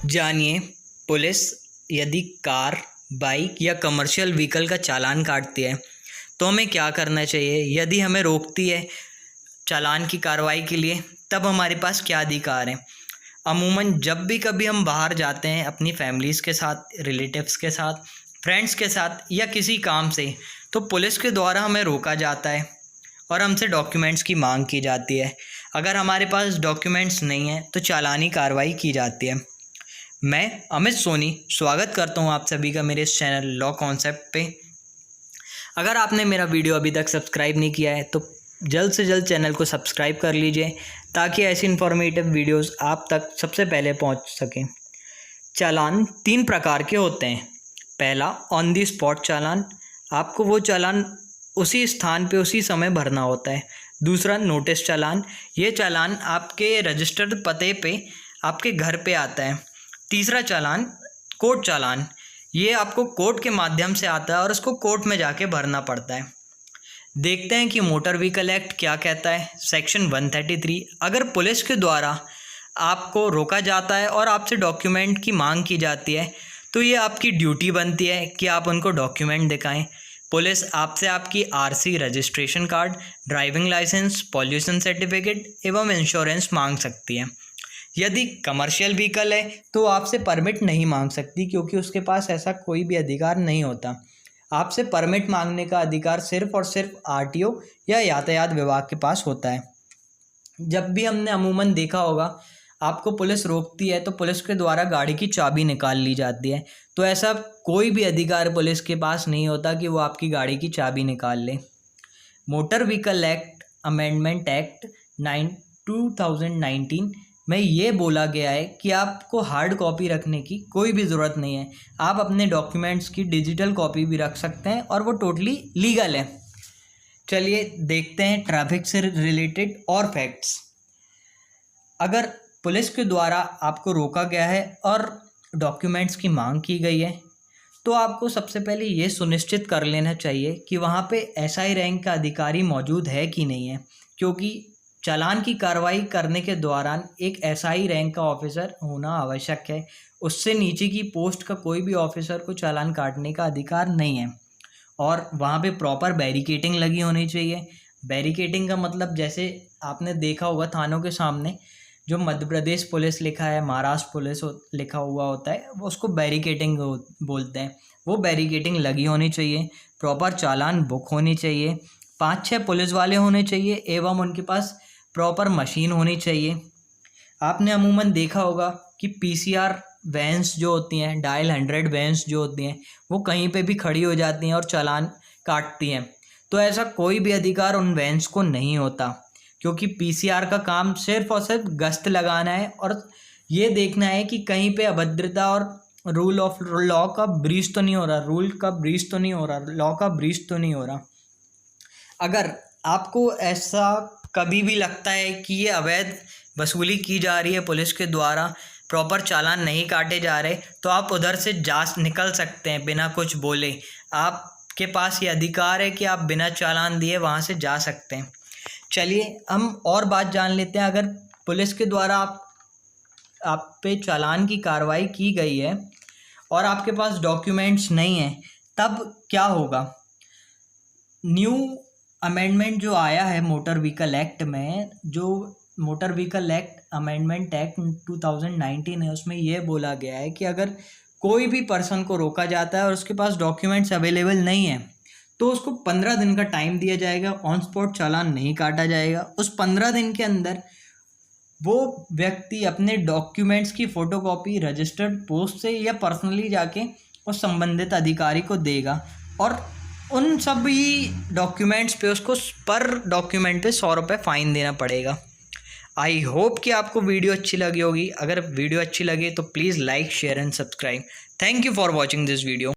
जानिए, पुलिस यदि car, bike या कमर्शियल व्हीकल का चालान काटती है तो हमें क्या करना चाहिए। यदि हमें रोकती है चालान की कार्रवाई के लिए, तब हमारे पास क्या अधिकार हैं। अमूमन जब भी कभी हम बाहर जाते हैं अपनी फैमिलीज़ के साथ, रिलेटिव्स के साथ, फ्रेंड्स के साथ या किसी काम से, तो पुलिस के द्वारा हमें रोका जाता है और हमसे डॉक्यूमेंट्स की मांग की जाती है। अगर हमारे पास डॉक्यूमेंट्स नहीं हैं तो चालानी कार्रवाई की जाती है। मैं अमित सोनी स्वागत करता हूं आप सभी का मेरे इस चैनल लॉ कॉन्सेप्ट पे। अगर आपने मेरा वीडियो अभी तक सब्सक्राइब नहीं किया है तो जल्द से जल्द चैनल को सब्सक्राइब कर लीजिए ताकि ऐसी इन्फॉर्मेटिव वीडियोस आप तक सबसे पहले पहुंच सकें। चालान 3 प्रकार के होते हैं। पहला, ऑन दी स्पॉट चालान। आपको वो चालान उसी स्थान पे उसी समय भरना होता है। दूसरा, नोटिस चालान। ये चालान आपके रजिस्टर्ड पते पे आपके घर पे आता है। तीसरा चालान, कोर्ट चालान। ये आपको कोर्ट के माध्यम से आता है और उसको कोर्ट में जाके भरना पड़ता है। देखते हैं कि मोटर व्हीकल एक्ट क्या कहता है। सेक्शन 133, अगर पुलिस के द्वारा आपको रोका जाता है और आपसे डॉक्यूमेंट की मांग की जाती है तो ये आपकी ड्यूटी बनती है कि आप उनको डॉक्यूमेंट दिखाएं। पुलिस आपसे आपकी RC, registration card, driving licence, pollution certificate एवं इंश्योरेंस मांग सकती है। यदि कमर्शियल व्हीकल है तो आपसे परमिट नहीं मांग सकती क्योंकि उसके पास ऐसा कोई भी अधिकार नहीं होता। आपसे परमिट मांगने का अधिकार सिर्फ और सिर्फ आरटीओ या यातायात विभाग के पास होता है। जब भी हमने अमूमन देखा होगा आपको पुलिस रोकती है तो पुलिस के द्वारा गाड़ी की चाबी निकाल ली जाती है, तो ऐसा कोई भी अधिकार पुलिस के पास नहीं होता कि वो आपकी गाड़ी की चाबी निकाल ले। Motor vehicle act amendment act 2019 में ये बोला गया है कि आपको हार्ड कॉपी रखने की कोई भी ज़रूरत नहीं है। आप अपने डॉक्यूमेंट्स की डिजिटल कॉपी भी रख सकते हैं और वो टोटली लीगल है। चलिए देखते हैं ट्रैफिक से रिलेटेड और फैक्ट्स। अगर पुलिस के द्वारा आपको रोका गया है और डॉक्यूमेंट्स की मांग की गई है तो आपको सबसे पहले ये सुनिश्चित कर लेना चाहिए कि वहाँ पे एसआई रैंक का अधिकारी मौजूद है कि नहीं है, क्योंकि चालान की कार्रवाई करने के दौरान एक एसआई रैंक का ऑफिसर होना आवश्यक है। उससे नीचे की पोस्ट का कोई भी ऑफिसर को चालान काटने का अधिकार नहीं है। और वहाँ पे प्रॉपर बैरिकेटिंग लगी होनी चाहिए। बैरिकेटिंग का मतलब जैसे आपने देखा होगा थानों के सामने जो मध्य प्रदेश पुलिस लिखा है, महाराष्ट्र पुलिस लिखा हुआ होता है, वो उसको बैरिकेटिंग बोलते हैं। वो बैरिकेटिंग लगी होनी चाहिए। प्रॉपर चालान बुक होनी चाहिए। 5-6 पुलिस वाले होने चाहिए एवं उनके पास प्रॉपर मशीन होनी चाहिए। आपने अमूमन देखा होगा कि पीसीआर वैन्स जो होती हैं, डायल 100 वैन्स जो होती हैं, वो कहीं पे भी खड़ी हो जाती हैं और चालान काटती हैं। तो ऐसा कोई भी अधिकार उन वैन्स को नहीं होता, क्योंकि पीसीआर का काम सिर्फ और सिर्फ गश्त लगाना है और ये देखना है कि कहीं पे अभद्रता और रूल ऑफ लॉ का ब्रीच तो नहीं हो रहा, रूल का ब्रीच तो नहीं हो रहा, लॉ का ब्रीच तो नहीं हो रहा। अगर आपको ऐसा कभी भी लगता है कि ये अवैध वसूली की जा रही है पुलिस के द्वारा, प्रॉपर चालान नहीं काटे जा रहे, तो आप उधर से जा निकल सकते हैं बिना कुछ बोले। आपके पास ये अधिकार है कि आप बिना चालान दिए वहाँ से जा सकते हैं। चलिए हम और बात जान लेते हैं। अगर पुलिस के द्वारा आप पे चालान की कार्रवाई की गई है और आपके पास डॉक्यूमेंट्स नहीं हैं तब क्या होगा। न्यू अमेंडमेंट जो आया है मोटर व्हीकल एक्ट में, जो motor vehicle act amendment act 2019 है, उसमें यह बोला गया है कि अगर कोई भी पर्सन को रोका जाता है और उसके पास डॉक्यूमेंट्स अवेलेबल नहीं है तो उसको 15 दिन का टाइम दिया जाएगा। ऑन स्पॉट चालान नहीं काटा जाएगा। उस 15 दिन के अंदर वो व्यक्ति अपने डॉक्यूमेंट्स की फ़ोटोकॉपी रजिस्टर्ड पोस्ट से या पर्सनली जाके उस संबंधित अधिकारी को देगा और उन सभी डॉक्यूमेंट्स पे उसको पर डॉक्यूमेंट पे 100 रुपये फ़ाइन देना पड़ेगा। आई होप कि आपको वीडियो अच्छी लगी होगी। अगर वीडियो अच्छी लगे तो please like, share and subscribe. Thank you for watching this video.